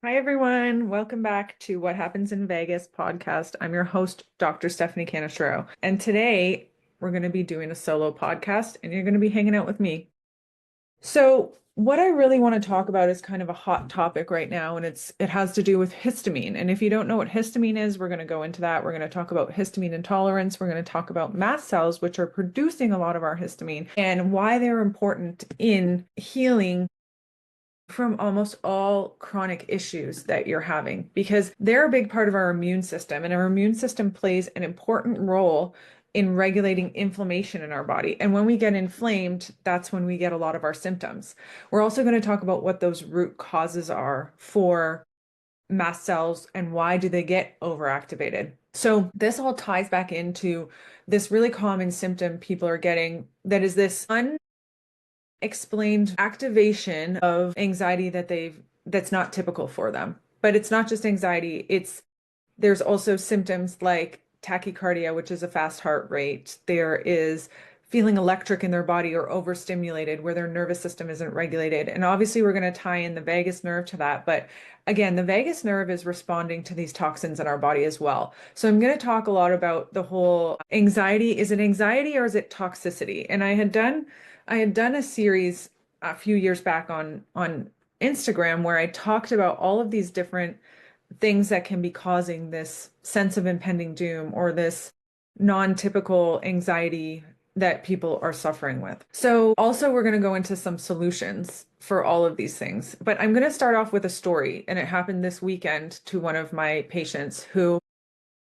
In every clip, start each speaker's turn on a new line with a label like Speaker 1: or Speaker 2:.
Speaker 1: Hi, everyone. Welcome back to What Happens in Vegas podcast. I'm your host, Dr. Stephanie Canestraro. And today we're going to be doing a solo podcast and you're going to be hanging out with me. So, what I really want to talk about is kind of a hot topic right now, and it has to do with histamine. And if you don't know what histamine is, we're going to go into that. We're going to talk about histamine intolerance. We're going to talk about mast cells, which are producing a lot of our histamine, and why they're important in healing from almost all chronic issues that you're having because they're a big part of our immune system, and our immune system plays an important role in regulating inflammation in our body. And when we get inflamed, that's when we get a lot of our symptoms. We're also going to talk about what those root causes are for mast cells and why do they get overactivated. So this all ties back into this really common symptom people are getting that is this explained activation of anxiety that's not typical for them. But it's not just anxiety, there's also symptoms like tachycardia, which is a fast heart rate. There is feeling electric in their body or overstimulated where their nervous system isn't regulated. And obviously we're going to tie in the vagus nerve to that, but again, the vagus nerve is responding to these toxins in our body as well. So I'm going to talk a lot about the whole anxiety. Is it anxiety or is it toxicity? And I had done a series a few years back on Instagram where I talked about all of these different things that can be causing this sense of impending doom or this non-typical anxiety that people are suffering with. So also we're going to go into some solutions for all of these things. But I'm going to start off with a story, and it happened this weekend to one of my patients who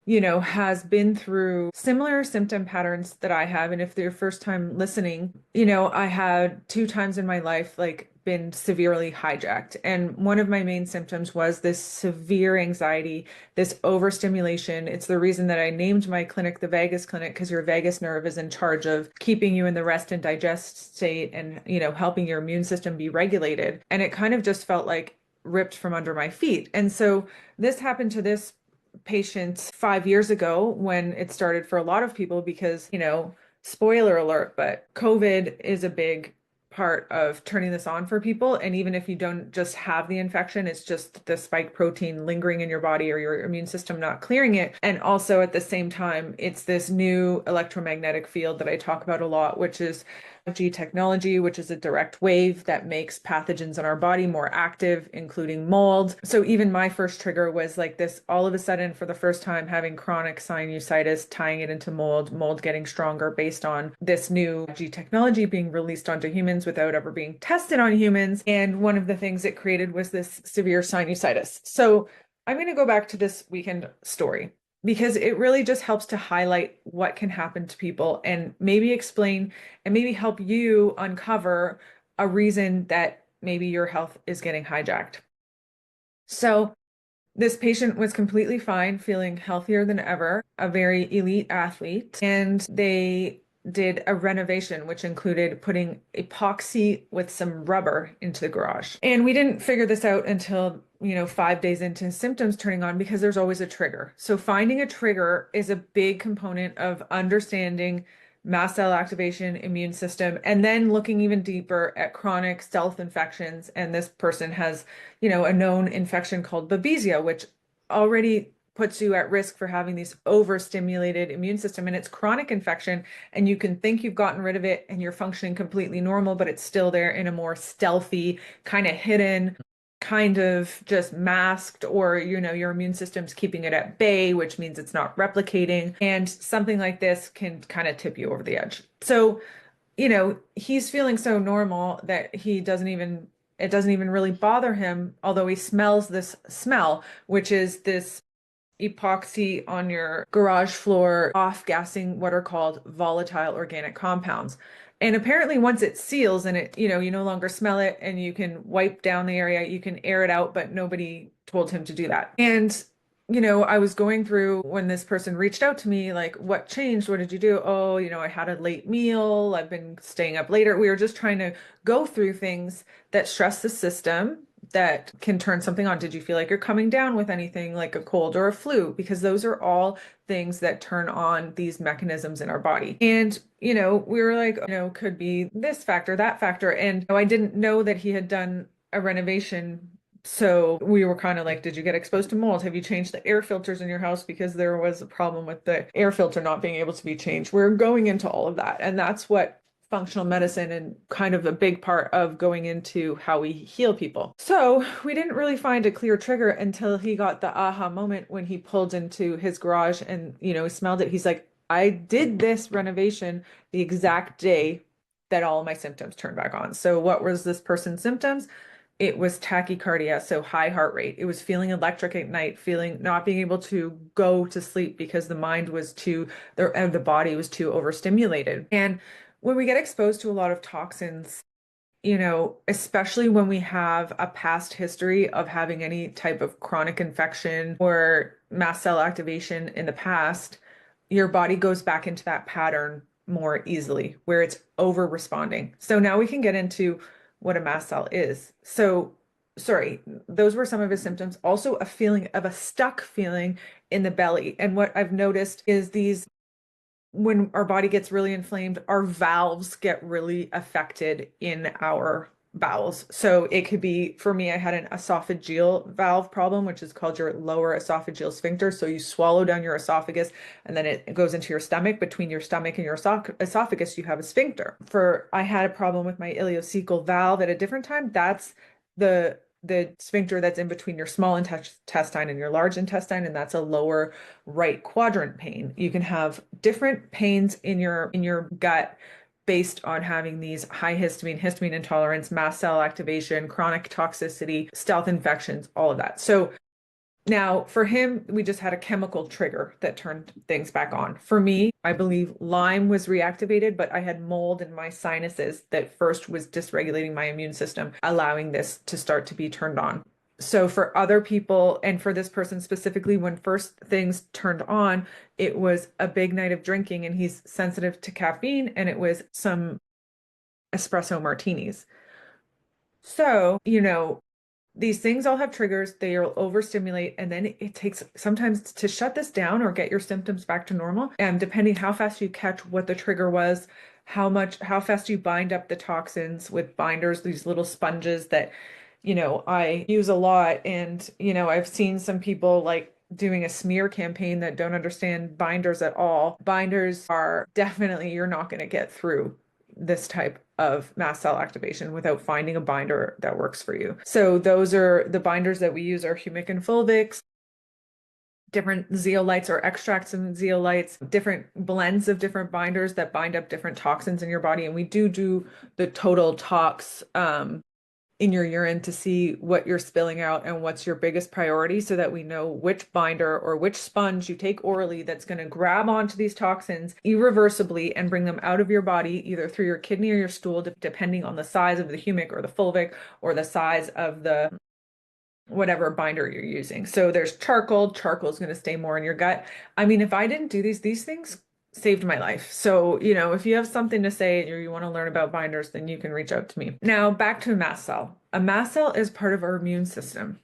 Speaker 1: has been through similar symptom patterns that I have. And if they're your first time listening, I had two times in my life like been severely hijacked. And one of my main symptoms was this severe anxiety, this overstimulation. It's the reason that I named my clinic the vagus clinic, because your vagus nerve is in charge of keeping you in the rest and digest state and, helping your immune system be regulated. And it kind of just felt like ripped from under my feet. And so this happened to this patient 5 years ago when it started for a lot of people because, spoiler alert, but COVID is a big part of turning this on for people. And even if you don't just have the infection, it's just the spike protein lingering in your body or your immune system not clearing it. And also at the same time, it's this new electromagnetic field that I talk about a lot, which is 5G technology, which is a direct wave that makes pathogens in our body more active, including mold. So even my first trigger was like this, all of a sudden, for the first time, having chronic sinusitis, tying it into mold getting stronger based on this new 5G technology being released onto humans without ever being tested on humans. And one of the things it created was this severe sinusitis. So I'm going to go back to this weekend story because it really just helps to highlight what can happen to people and maybe explain and maybe help you uncover a reason that maybe your health is getting hijacked. So, this patient was completely fine, feeling healthier than ever, a very elite athlete, and they did a renovation, which included putting epoxy with some rubber into the garage. And we didn't figure this out until, 5 days into symptoms turning on because there's always a trigger. So finding a trigger is a big component of understanding mast cell activation, immune system, and then looking even deeper at chronic self-infections. And this person has a known infection called Babesia, which already puts you at risk for having these overstimulated immune system. And it's chronic infection, and you can think you've gotten rid of it and you're functioning completely normal, but it's still there in a more stealthy, kind of hidden, kind of just masked, or your immune system's keeping it at bay, which means it's not replicating. And something like this can kind of tip you over the edge. So he's feeling so normal that it doesn't even really bother him, although he smells this smell, which is this epoxy on your garage floor off-gassing what are called volatile organic compounds. And apparently once it seals and you no longer smell it and you can wipe down the area, you can air it out, but nobody told him to do that. And I was going through when this person reached out to me, like, what changed? What did you do? Oh, I had a late meal. I've been staying up later. We were just trying to go through things that stress the system that can turn something on. Did you feel like you're coming down with anything like a cold or a flu? Because those are all things that turn on these mechanisms in our body. And, we were like, could be this factor, that factor. And I didn't know that he had done a renovation So we were kind of like, did you get exposed to mold? Have you changed the air filters in your house because there was a problem with the air filter not being able to be changed? We're going into all of that. And that's what functional medicine and kind of a big part of going into how we heal people. So we didn't really find a clear trigger until he got the aha moment when he pulled into his garage and, he smelled it. He's like, I did this renovation the exact day that all of my symptoms turned back on. So what was this person's symptoms? It was tachycardia, so high heart rate. It was feeling electric at night, feeling not being able to go to sleep because the mind was too, the body was too overstimulated. And when we get exposed to a lot of toxins, especially when we have a past history of having any type of chronic infection or mast cell activation in the past, your body goes back into that pattern more easily where it's over responding. So now we can get into what a mast cell is. So, sorry, those were some of his symptoms. Also, a feeling of a stuck feeling in the belly. And what I've noticed is when our body gets really inflamed, our valves get really affected in our bowels. So it could be, for me, I had an esophageal valve problem, which is called your lower esophageal sphincter. So you swallow down your esophagus and then it goes into your stomach. Between your stomach and your esophagus, you have a sphincter. I had a problem with my ileocecal valve at a different time. That's the sphincter that's in between your small intestine and your large intestine, and that's a lower right quadrant pain. You can have different pains in your gut based on having these high histamine intolerance, mast cell activation, chronic toxicity, stealth infections, all of that. So now, for him, we just had a chemical trigger that turned things back on. For me, I believe Lyme was reactivated, but I had mold in my sinuses that first was dysregulating my immune system, allowing this to start to be turned on. So for other people, and for this person specifically, when first things turned on, it was a big night of drinking, and he's sensitive to caffeine, and it was some espresso martinis. So, these things all have triggers. They'll overstimulate, and then it takes sometimes to shut this down or get your symptoms back to normal. And depending how fast you catch what the trigger was, how fast you bind up the toxins with binders, these little sponges that, I use a lot. And, I've seen some people like doing a smear campaign that don't understand binders at all. Binders are definitely, you're not going to get through this type of mast cell activation without finding a binder that works for you. So those are the binders that we use are humic and fulvics, different zeolites or extracts of zeolites, different blends of different binders that bind up different toxins in your body. And we do the total tox in your urine to see what you're spilling out and what's your biggest priority so that we know which binder or which sponge you take orally that's going to grab onto these toxins irreversibly and bring them out of your body, either through your kidney or your stool, depending on the size of the humic or the fulvic or the size of the whatever binder you're using. So there's charcoal. Charcoal is going to stay more in your gut. I mean, if I didn't do these things saved my life. So, if you have something to say or you want to learn about binders, then you can reach out to me. Now, back to a mast cell. A mast cell is part of our immune system.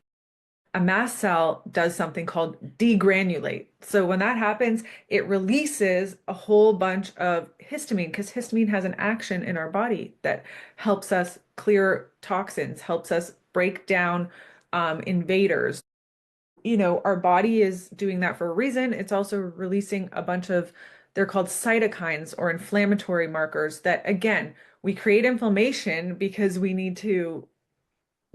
Speaker 1: A mast cell does something called degranulate. So when that happens, it releases a whole bunch of histamine because histamine has an action in our body that helps us clear toxins, helps us break down invaders. Our body is doing that for a reason. It's also releasing a bunch of, they're called cytokines or inflammatory markers that, again, we create inflammation because we need to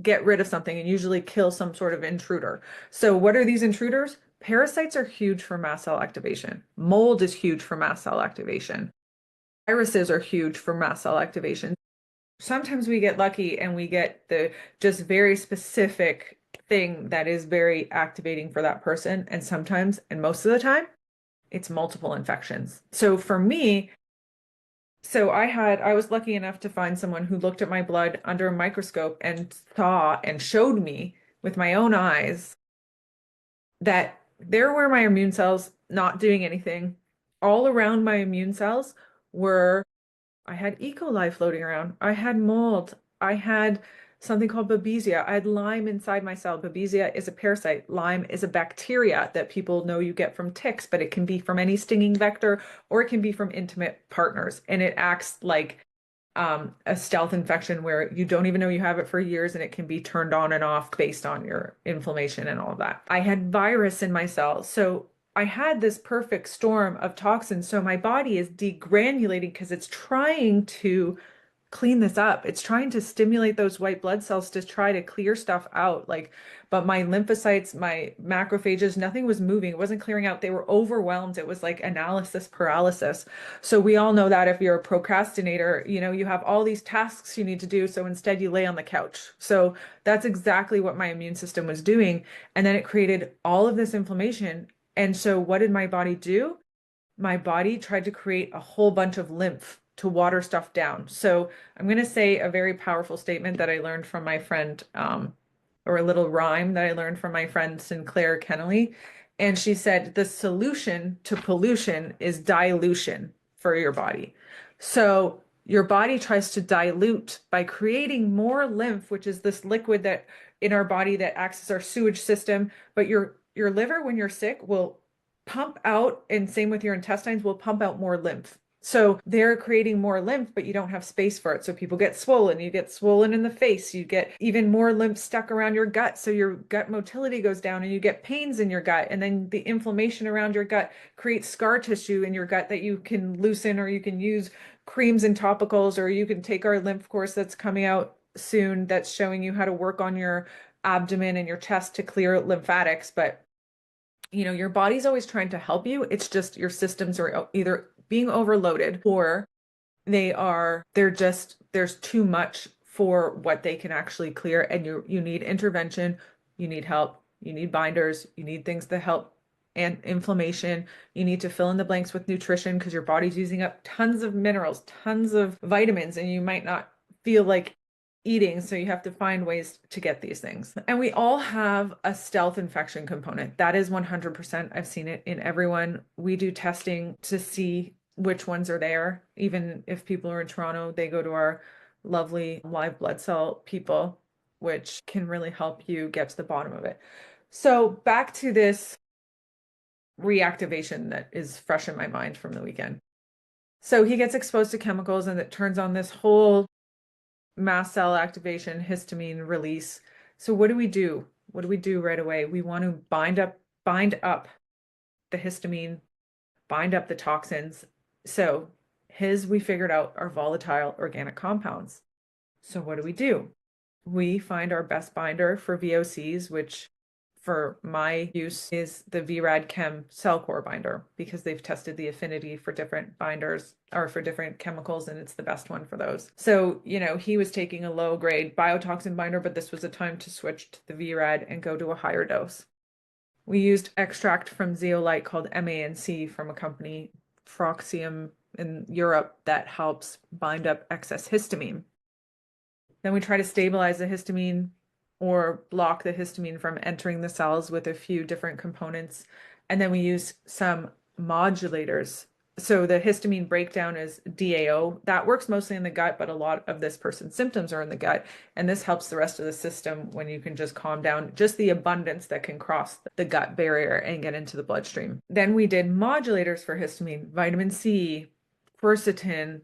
Speaker 1: get rid of something and usually kill some sort of intruder. So what are these intruders? Parasites are huge for mast cell activation. Mold is huge for mast cell activation. Viruses are huge for mast cell activation. Sometimes we get lucky and we get the just very specific thing that is very activating for that person. And sometimes, and most of the time, it's multiple infections. So for me, I was lucky enough to find someone who looked at my blood under a microscope and saw and showed me with my own eyes that there were my immune cells not doing anything. All around my immune cells were I had E. coli floating around. I had mold. I had something called Babesia. I had Lyme inside my cell. Babesia is a parasite. Lyme is a bacteria that people know you get from ticks, but it can be from any stinging vector or it can be from intimate partners. And it acts like a stealth infection where you don't even know you have it for years and it can be turned on and off based on your inflammation and all of that. I had virus in my cells. So I had this perfect storm of toxins. So my body is degranulating because it's trying to clean this up. It's trying to stimulate those white blood cells to try to clear stuff out. Like, but my lymphocytes, my macrophages, nothing was moving. It wasn't clearing out. They were overwhelmed. It was like analysis paralysis. So we all know that if you're a procrastinator, you have all these tasks you need to do. So instead you lay on the couch. So that's exactly what my immune system was doing. And then it created all of this inflammation. And so what did my body do? My body tried to create a whole bunch of lymph to water stuff down. So I'm going to say a very powerful statement that I learned from my friend, or a little rhyme that I learned from my friend Sinclair Kennelly. And she said, the solution to pollution is dilution for your body. So your body tries to dilute by creating more lymph, which is this liquid that in our body that acts as our sewage system. But your liver, when you're sick, will pump out, and same with your intestines, will pump out more lymph. So they're creating more lymph, but you don't have space for it. So people get swollen. You get swollen in the face. You get even more lymph stuck around your gut. So your gut motility goes down and you get pains in your gut. And then the inflammation around your gut creates scar tissue in your gut that you can loosen, or you can use creams and topicals, or you can take our lymph course that's coming out soon that's showing you how to work on your abdomen and your chest to clear lymphatics. But your body's always trying to help you. It's just your systems are either being overloaded, or there's too much for what they can actually clear, and you need intervention, you need help, you need binders, you need things to help and inflammation. You need to fill in the blanks with nutrition because your body's using up tons of minerals, tons of vitamins, and you might not feel like eating, so you have to find ways to get these things. And we all have a stealth infection component. That is 100%. I've seen it in everyone. We do testing to see which ones are there. Even if people are in Toronto, they go to our lovely live blood cell people, which can really help you get to the bottom of it. So back to this reactivation that is fresh in my mind from the weekend. So he gets exposed to chemicals and it turns on this whole mast cell activation, histamine release. So what do we do? What do we do right away? We want to bind up the histamine, bind up the toxins. So we figured out are volatile organic compounds. So what do? We find our best binder for VOCs, which for my use is the VRAD Chem cell core binder, because they've tested the affinity for different binders or for different chemicals, and it's the best one for those. So, he was taking a low grade biotoxin binder, but this was a time to switch to the VRAD and go to a higher dose. We used extract from zeolite called MANC from a company, Froxium in Europe, that helps bind up excess histamine. Then we try to stabilize the histamine or block the histamine from entering the cells with a few different components. And then we use some modulators. So the histamine breakdown is DAO. That works mostly in the gut, but a lot of this person's symptoms are in the gut. And this helps the rest of the system when you can just calm down just the abundance that can cross the gut barrier and get into the bloodstream. Then we did modulators for histamine, vitamin C, quercetin.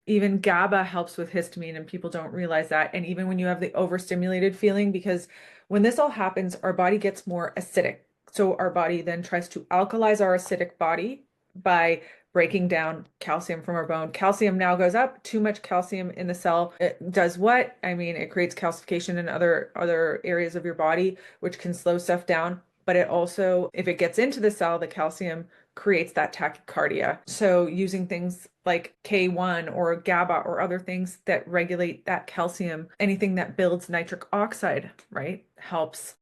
Speaker 1: Even GABA helps with histamine, and people don't realize that. And even when you have the overstimulated feeling, because when this all happens, our body gets more acidic. So our body then tries to alkalize our acidic body by breaking down calcium from our bone. Calcium now goes up. Too much calcium in the cell. It does what? I mean, it creates calcification in other areas of your body, which can slow stuff down. But it also, if it gets into the cell, the calcium creates that tachycardia. So using things like K1 or GABA or other things that regulate that calcium, anything that builds nitric oxide, right, helps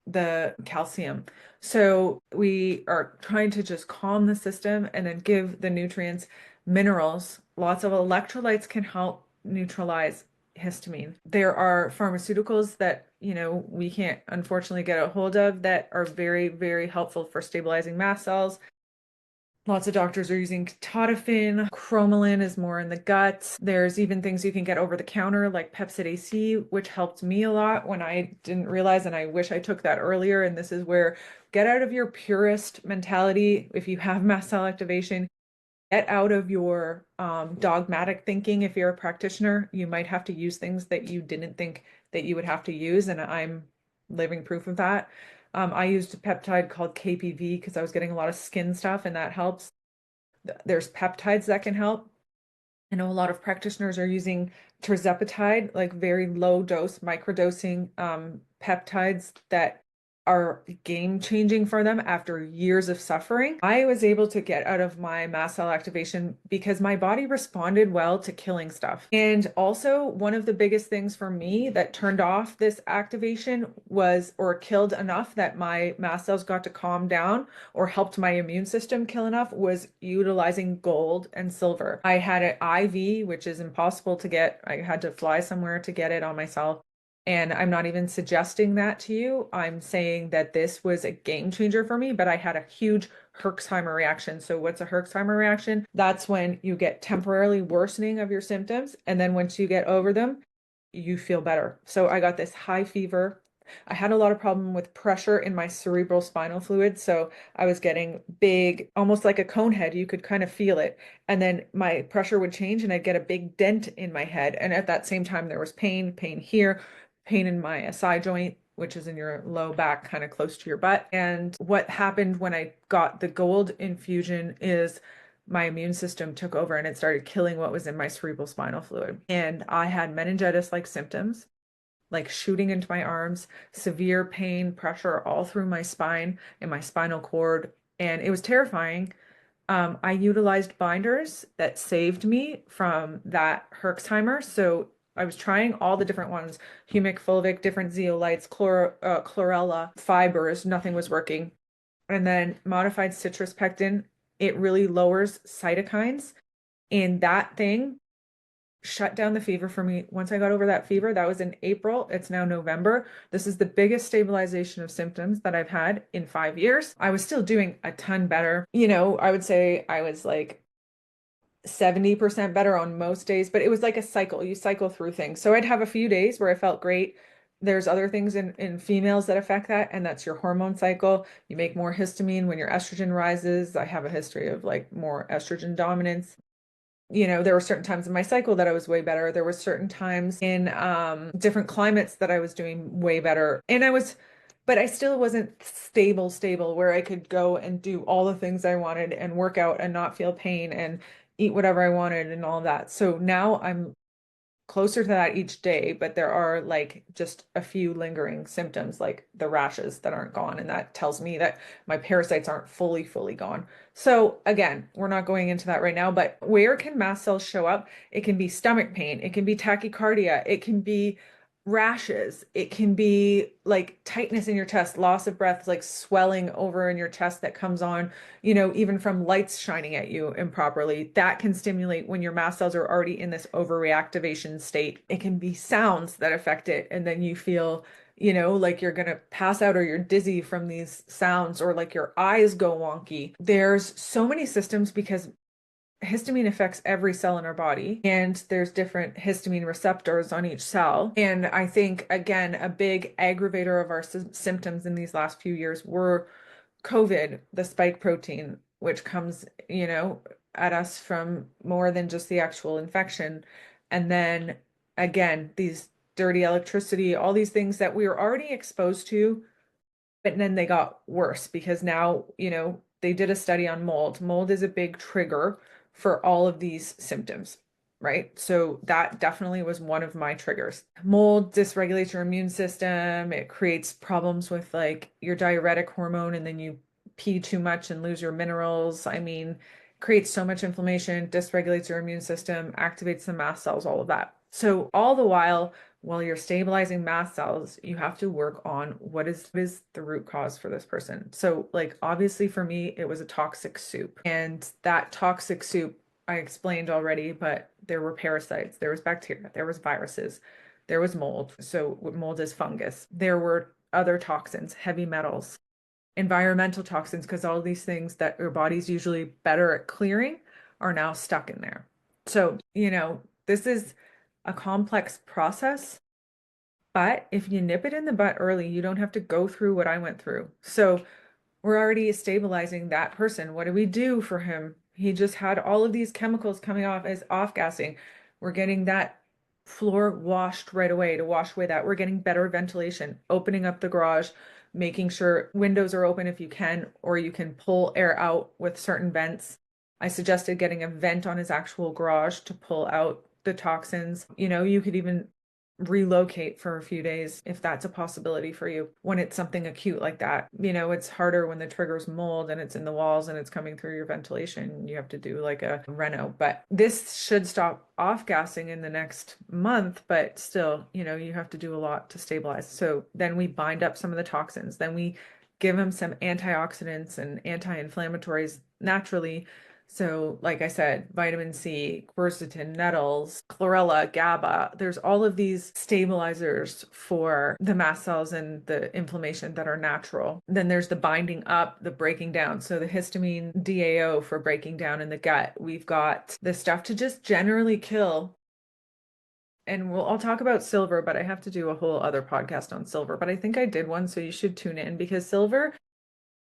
Speaker 1: the calcium. So we are trying to just calm the system and then give the nutrients, minerals. Lots of electrolytes can help neutralize histamine. There are pharmaceuticals that, we can't unfortunately get a hold of that are very, very helpful for stabilizing mast cells. Lots of doctors are using tadalafil. Cromolyn is more in the gut. There's even things you can get over the counter like Pepsid AC, which helped me a lot when I didn't realize, and I wish I took that earlier. And this is where get out of your purist mentality. If you have mast cell activation, Get out of your dogmatic thinking. If you're a practitioner, you might have to use things that you didn't think that you would have to use, and I'm living proof of that. I used a peptide called KPV because I was getting a lot of skin stuff, and that helps. There's peptides that can help. I know a lot of practitioners are using tirzepatide, like very low dose, microdosing peptides that are game changing for them after years of suffering. I was able to get out of my mast cell activation because my body responded well to killing stuff. And also, one of the biggest things for me that turned off this activation was, or killed enough that my mast cells got to calm down, or helped my immune system kill enough, was utilizing gold and silver. I had an IV, which is impossible to get. I had to fly somewhere to get it on myself. And I'm not even suggesting that to you. I'm saying that this was a game changer for me, but I had a huge Herxheimer reaction. So what's a Herxheimer reaction? That's when you get temporarily worsening of your symptoms, and then once you get over them, you feel better. So I got this high fever. I had a lot of problem with pressure in my cerebral spinal fluid. So I was getting big, almost like a cone head. You could kind of feel it. And then my pressure would change and I'd get a big dent in my head. And at that same time, there was pain here, pain in my SI joint, which is in your low back, kind of close to your butt. And what happened when I got the gold infusion is my immune system took over and it started killing what was in my cerebral spinal fluid. And I had meningitis-like symptoms, like shooting into my arms, severe pain, pressure all through my spine and my spinal cord. And it was terrifying. I utilized binders that saved me from that Herxheimer. So I was trying all the different ones, humic, fulvic, different zeolites, chlorella, fibers, nothing was working. And then modified citrus pectin, it really lowers cytokines. And that thing shut down the fever for me. Once I got over that fever, that was in April. It's now November. This is the biggest stabilization of symptoms that I've had in 5 years. I was still doing a ton better. I would say I was like 70% better on most days, but it was like a cycle. You cycle through things. So I'd have a few days where I felt great. There's other things in females that affect that, and that's your hormone cycle. You make more histamine when your estrogen rises. I have a history of like more estrogen dominance. There were certain times in my cycle that I was way better. There were certain times in different climates that I was doing way better. But I still wasn't stable where I could go and do all the things I wanted and work out and not feel pain and eat whatever I wanted and all that. So now I'm closer to that each day, but there are like just a few lingering symptoms like the rashes that aren't gone. And that tells me that my parasites aren't fully gone. So again, we're not going into that right now, but where can mast cells show up? It can be stomach pain. It can be tachycardia. It can be rashes. It can be like tightness in your chest, loss of breath, like swelling over in your chest that comes on, even from lights shining at you improperly. That can stimulate when your mast cells are already in this overreactivation state. It can be sounds that affect it, and then you feel, like you're gonna pass out or you're dizzy from these sounds, or like your eyes go wonky. There's so many systems because histamine affects every cell in our body, and there's different histamine receptors on each cell. And I think, again, a big aggravator of our symptoms in these last few years were COVID, the spike protein, which comes, at us from more than just the actual infection. And then again, these dirty electricity, all these things that we were already exposed to, but then they got worse because now, they did a study on mold. Mold is a big trigger for all of these symptoms, right? So that definitely was one of my triggers. Mold dysregulates your immune system. It creates problems with like your diuretic hormone, and then you pee too much and lose your minerals. I mean, creates so much inflammation, dysregulates your immune system, activates the mast cells, all of that. So all the while you're stabilizing mast cells, you have to work on what is the root cause for this person. So like obviously for me, it was a toxic soup. And that toxic soup I explained already, but there were parasites, there was bacteria, there was viruses, there was mold. So mold is fungus. There were other toxins, heavy metals, environmental toxins, because all these things that your body's usually better at clearing are now stuck in there. So, this is a complex process, but if you nip it in the butt early, you don't have to go through what I went through. So we're already stabilizing that person. What do we do for him? He just had all of these chemicals coming off as off-gassing. We're getting that floor washed right away to wash away that. We're getting better ventilation, opening up the garage, making sure windows are open if you can, or you can pull air out with certain vents. I suggested getting a vent on his actual garage to pull out the toxins. You know, you could even relocate for a few days if that's a possibility for you when it's something acute like that. You know, it's harder when the trigger's mold and it's in the walls and it's coming through your ventilation. You have to do like a reno, but this should stop off gassing in the next month, but still, you know, you have to do a lot to stabilize. So then we bind up some of the toxins, then we give him some antioxidants and anti-inflammatories naturally. So, like I said, vitamin C, quercetin, nettles, chlorella, GABA, there's all of these stabilizers for the mast cells and the inflammation that are natural. Then there's the binding up, the breaking down. So, the histamine DAO for breaking down in the gut. We've got the stuff to just generally kill. And I'll talk about silver, but I have to do a whole other podcast on silver. But I think I did one, so you should tune in because silver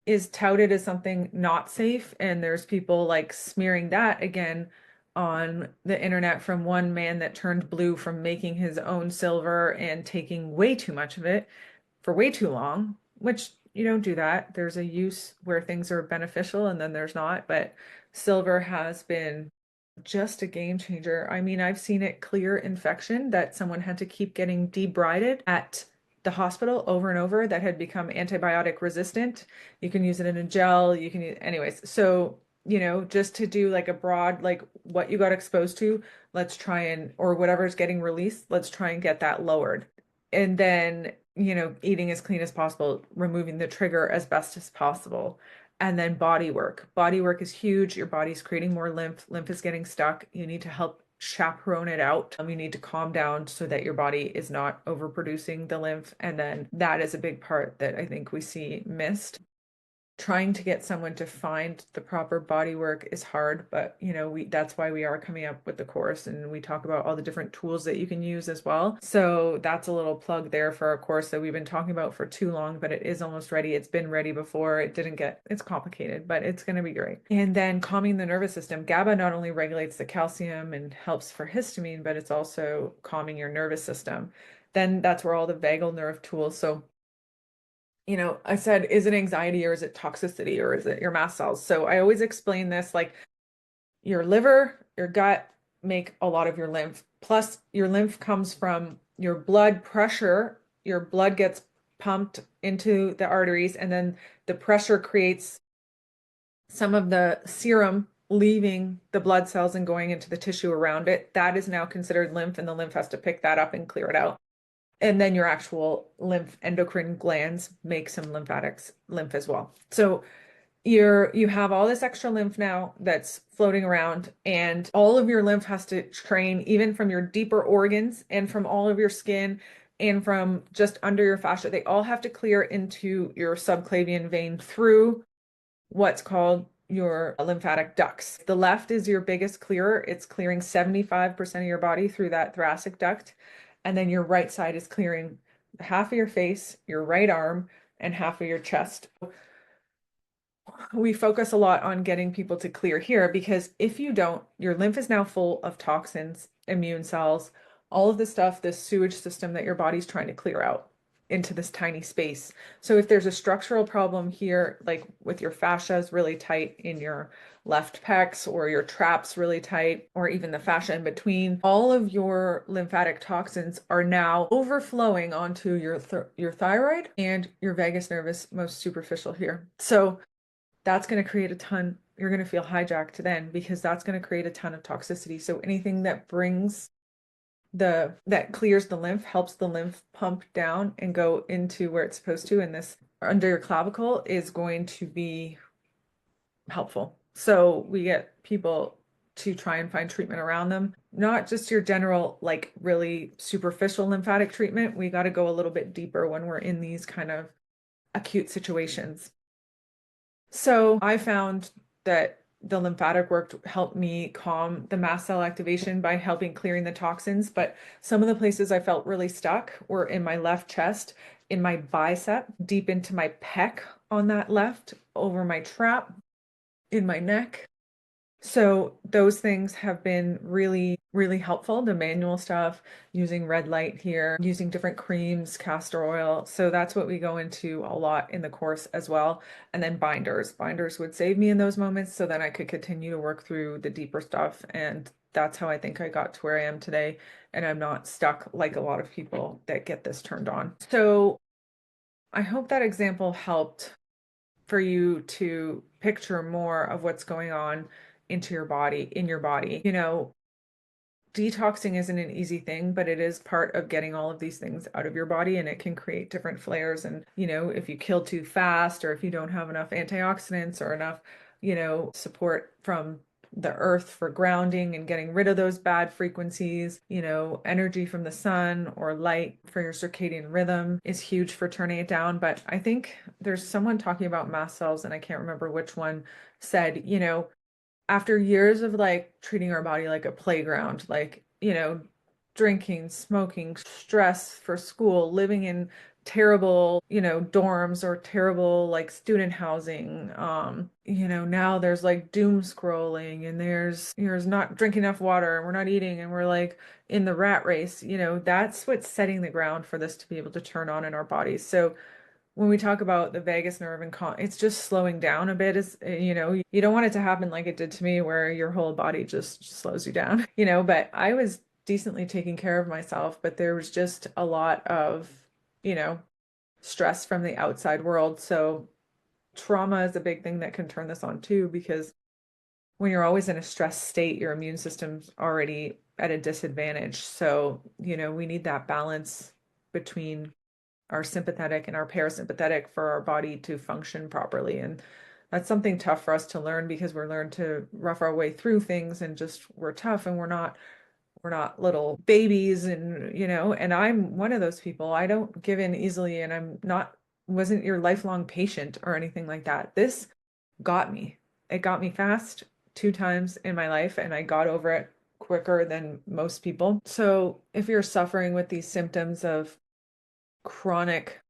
Speaker 1: is touted as something not safe, and there's people like smearing that again on the internet from one man that turned blue from making his own silver and taking way too much of it for way too long, which you don't do that. There's a use where things are beneficial and then there's not, but silver has been just a game changer. I mean, I've seen it clear infection that someone had to keep getting debrided at the hospital over and over that had become antibiotic resistant. You can use it in a gel, you can use, anyways. So, you know, just to do like a broad, like what you got exposed to, let's try and, or whatever's getting released, let's try and get that lowered. And then, you know, eating as clean as possible, removing the trigger as best as possible. And then body work. Body work is huge. Your body's creating more lymph. Lymph is getting stuck. You need to help chaperone it out. You need to calm down so that your body is not overproducing the lymph. And then that is a big part that I think we see missed. Trying to get someone to find the proper body work is hard, but you know, that's why we are coming up with the course and we talk about all the different tools that you can use as well. So that's a little plug there for our course that we've been talking about for too long, but it is almost ready. It's been ready before. It's complicated, but it's going to be great. And then calming the nervous system. GABA not only regulates the calcium and helps for histamine, but it's also calming your nervous system. Then that's where all the vagal nerve tools. So you know, I said, is it anxiety or is it toxicity or is it your mast cells? So I always explain this like your liver, your gut make a lot of your lymph. Plus, your lymph comes from your blood pressure. Your blood gets pumped into the arteries, and then the pressure creates some of the serum leaving the blood cells and going into the tissue around it. That is now considered lymph, and the lymph has to pick that up and clear it out. And then your actual lymph endocrine glands make some lymph as well. So you have all this extra lymph now that's floating around, and all of your lymph has to train even from your deeper organs and from all of your skin and from just under your fascia. They all have to clear into your subclavian vein through what's called your lymphatic ducts. The left is your biggest clearer. It's clearing 75% of your body through that thoracic duct. And then your right side is clearing half of your face, your right arm, and half of your chest. We focus a lot on getting people to clear here because if you don't, your lymph is now full of toxins, immune cells, all of the stuff, this sewage system that your body's trying to clear out into this tiny space. So if there's a structural problem here, like with your fascias really tight in your left pecs or your traps really tight, or even the fascia in between, all of your lymphatic toxins are now overflowing onto your thyroid and your vagus nervus, most superficial here. So that's going to create a ton. You're going to feel hijacked then because that's going to create a ton of toxicity. So anything that that clears the lymph, helps the lymph pump down and go into where it's supposed to, and this under your clavicle is going to be helpful. So we get people to try and find treatment around them, not just your general, like really superficial lymphatic treatment. We got to go a little bit deeper when we're in these kind of acute situations. So I found that the lymphatic work helped me calm the mast cell activation by helping clearing the toxins. But some of the places I felt really stuck were in my left chest, in my bicep, deep into my pec on that left, over my trap, in my neck. So those things have been really, really helpful. The manual stuff, using red light here, using different creams, castor oil. So that's what we go into a lot in the course as well. And then binders. Binders would save me in those moments so then I could continue to work through the deeper stuff. And that's how I think I got to where I am today. And I'm not stuck like a lot of people that get this turned on. So I hope that example helped for you to picture more of what's going on into your body, in your body. Detoxing isn't an easy thing, but it is part of getting all of these things out of your body, and it can create different flares. And, if you kill too fast, or if you don't have enough antioxidants or enough, support from the earth for grounding and getting rid of those bad frequencies, energy from the sun or light for your circadian rhythm is huge for turning it down. But I think there's someone talking about mast cells, and I can't remember which one said, after years of like treating our body like a playground, like, drinking, smoking, stress for school, living in terrible, dorms or terrible like student housing. Now there's like doom scrolling and there's not drinking enough water and we're not eating and we're like in the rat race. That's what's setting the ground for this to be able to turn on in our bodies. So when we talk about the vagus nerve and it's just slowing down a bit. Is you don't want it to happen like it did to me where your whole body just slows you down. But I was decently taking care of myself, but there was just a lot of you know stress from the outside world. So trauma is a big thing that can turn this on too, because when you're always in a stress state, your immune system's already at a disadvantage. So we need that balance between our sympathetic and our parasympathetic for our body to function properly. And that's something tough for us to learn, because we're learned to rough our way through things and just we're tough, and we're not little babies. And and I'm one of those people. I don't give in easily, and I'm not wasn't your lifelong patient or anything like that. This got me. It got me fast 2 times in my life, and I got over it quicker than most people. So if you're suffering with these symptoms of chronic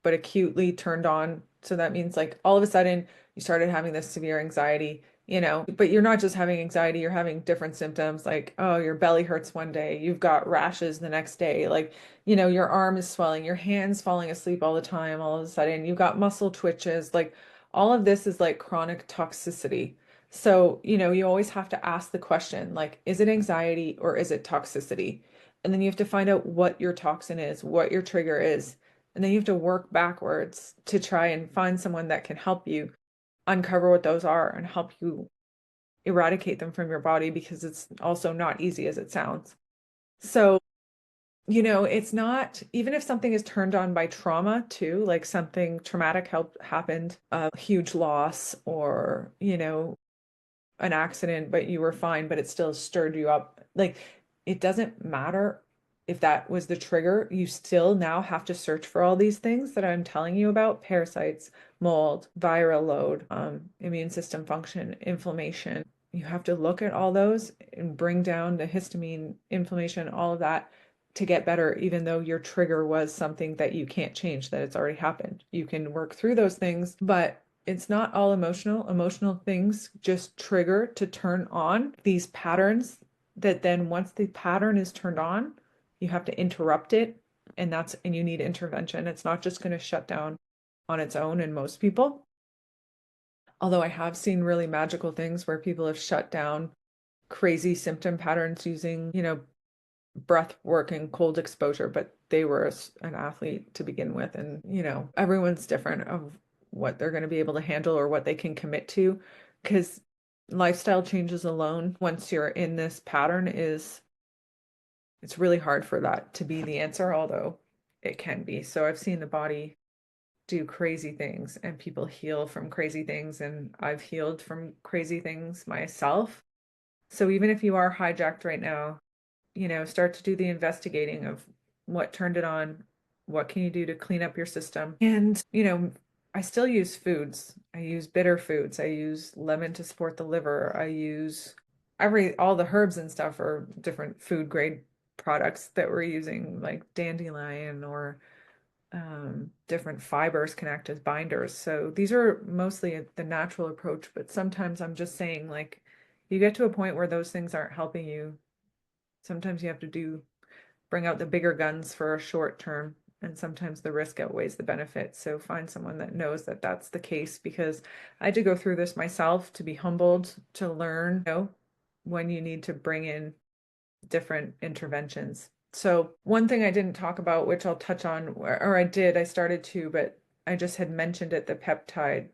Speaker 1: but acutely turned on. So that means like all of a sudden you started having this severe anxiety, but you're not just having anxiety, you're having different symptoms like, oh, your belly hurts one day, you've got rashes the next day, like, your arm is swelling, your hand's falling asleep all the time, all of a sudden you've got muscle twitches, like all of this is like chronic toxicity. So, you always have to ask the question, like, is it anxiety or is it toxicity? And then you have to find out what your toxin is, what your trigger is. And then you have to work backwards to try and find someone that can help you uncover what those are and help you eradicate them from your body, because it's also not easy as it sounds. So, it's not, even if something is turned on by trauma too, like something traumatic happened, a huge loss, or, an accident, but you were fine, but it still stirred you up. Like, it doesn't matter if that was the trigger. You still now have to search for all these things that I'm telling you about: parasites, mold, viral load, immune system function, inflammation. You have to look at all those and bring down the histamine, inflammation, all of that to get better, even though your trigger was something that you can't change, that it's already happened. You can work through those things, but it's not all emotional. Emotional things just trigger to turn on these patterns that then once the pattern is turned on, you have to interrupt it. And you need intervention. It's not just going to shut down on its own in most people. Although I have seen really magical things where people have shut down crazy symptom patterns using, breath work and cold exposure, but they were an athlete to begin with. And, everyone's different of what they're going to be able to handle or what they can commit to, because lifestyle changes alone, once you're in this pattern, it's really hard for that to be the answer, although it can be. So I've seen the body do crazy things and people heal from crazy things, and I've healed from crazy things myself. So even if you are hijacked right now, start to do the investigating of what turned it on, what can you do to clean up your system. And, I still use foods. I use bitter foods. I use lemon to support the liver. I use all the herbs and stuff are different food grade products that we're using, like dandelion or different fibers can act as binders. So these are mostly the natural approach, but sometimes I'm just saying, like, you get to a point where those things aren't helping you. Sometimes you have to bring out the bigger guns for a short term, and sometimes the risk outweighs the benefit. So find someone that knows that that's the case, because I had to go through this myself to be humbled, to learn, when you need to bring in different interventions. So one thing I didn't talk about, which I'll touch on, or I did, I started to, but I just had mentioned it, the peptide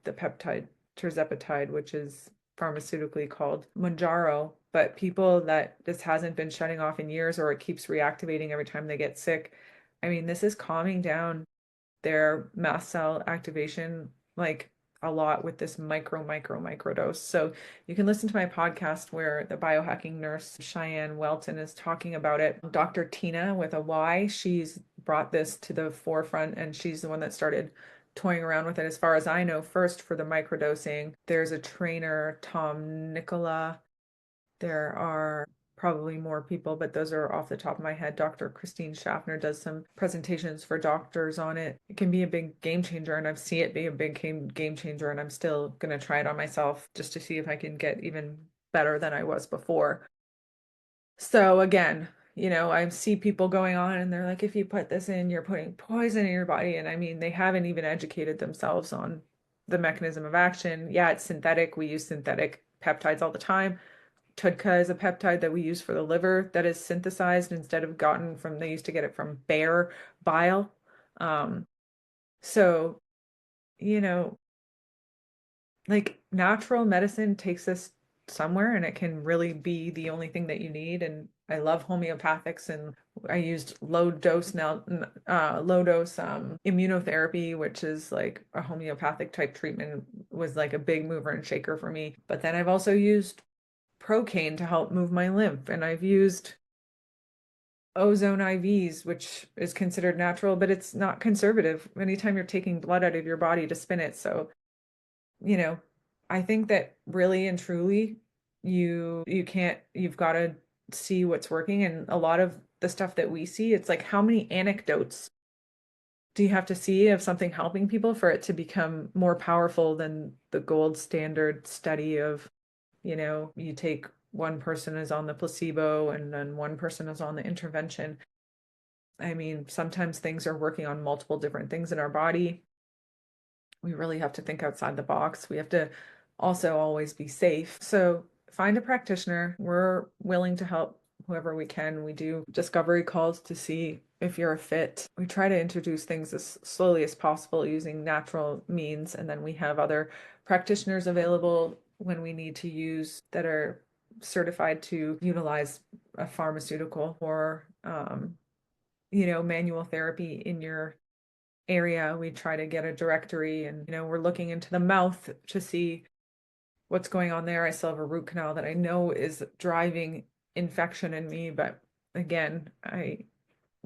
Speaker 1: tirzepatide, which is pharmaceutically called Mounjaro. But people that this hasn't been shutting off in years, or it keeps reactivating every time they get sick. I mean, this is calming down their mast cell activation like a lot with this micro dose. So you can listen to my podcast where the biohacking nurse Cheyenne Welton is talking about it. Dr. Tina with a Y, she's brought this to the forefront, and she's the one that started toying around with it, as far as I know, first for the microdosing. There's a trainer, Tom Nicola. There are probably more people, but those are off the top of my head. Dr. Christine Schaffner does some presentations for doctors on it. It can be a big game changer, and I've seen it be a big game changer, and I'm still going to try it on myself just to see if I can get even better than I was before. So again, I see people going on and they're like, if you put this in, you're putting poison in your body. And I mean, they haven't even educated themselves on the mechanism of action. Yeah, it's synthetic. We use synthetic peptides all the time. TUDCA is a peptide that we use for the liver that is synthesized instead of gotten from, they used to get it from bear bile. Um, so, you know, like natural medicine takes us somewhere, and it can really be the only thing that you need. And I love homeopathics, and I used low dose immunotherapy, which is like a homeopathic type treatment, was like a big mover and shaker for me. But then I've also used Procaine to help move my lymph, and I've used ozone IVs, which is considered natural, but it's not conservative. Anytime you're taking blood out of your body to spin it. So, you know, I think that really and truly you can't, you've got to see what's working. And a lot of the stuff that we see, it's like, how many anecdotes do you have to see of something helping people for it to become more powerful than the gold standard study of, you take one person is on the placebo and then one person is on the intervention. I mean, sometimes things are working on multiple different things in our body. We really have to think outside the box. We have to also always be safe. So find a practitioner. We're willing to help whoever we can. We do discovery calls to see if you're a fit. We try to introduce things as slowly as possible using natural means. And then we have other practitioners available when we need to use that are certified to utilize a pharmaceutical or, manual therapy in your area. We try to get a directory, and we're looking into the mouth to see what's going on there. I still have a root canal that I know is driving infection in me, but again, I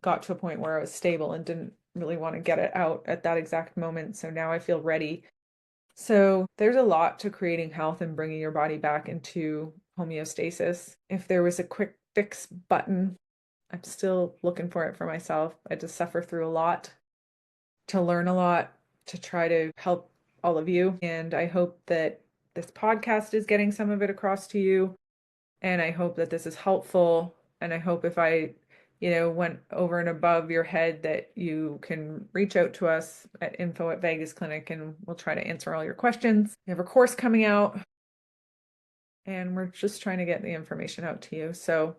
Speaker 1: got to a point where I was stable and didn't really want to get it out at that exact moment. So now I feel ready. So there's a lot to creating health and bringing your body back into homeostasis. If there was a quick fix button, I'm still looking for it for myself. I just suffer through a lot to learn a lot, to try to help all of you. And I hope that this podcast is getting some of it across to you. And I hope that this is helpful. And I hope if I, went over and above your head, that you can reach out to us at info@Vegas Clinic, and we'll try to answer all your questions. We have a course coming out, and we're just trying to get the information out to you. So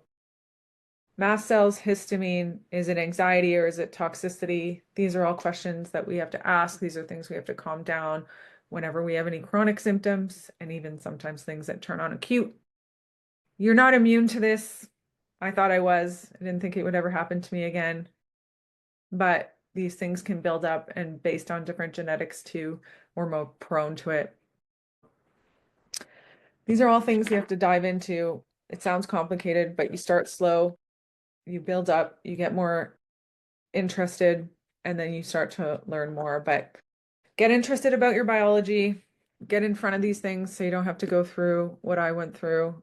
Speaker 1: mast cells, histamine, is it anxiety or is it toxicity? These are all questions that we have to ask. These are things we have to calm down whenever we have any chronic symptoms, and even sometimes things that turn on acute. You're not immune to this. I thought I was. I didn't think it would ever happen to me again. But these things can build up, and based on different genetics too, we're more prone to it. These are all things you have to dive into. It sounds complicated, but you start slow, you build up, you get more interested, and then you start to learn more. But get interested about your biology, get in front of these things so you don't have to go through what I went through.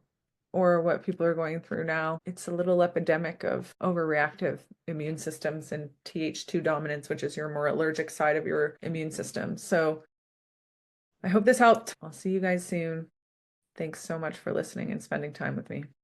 Speaker 1: or what people are going through now. It's a little epidemic of overreactive immune systems and Th2 dominance, which is your more allergic side of your immune system. So I hope this helped. I'll see you guys soon. Thanks so much for listening and spending time with me.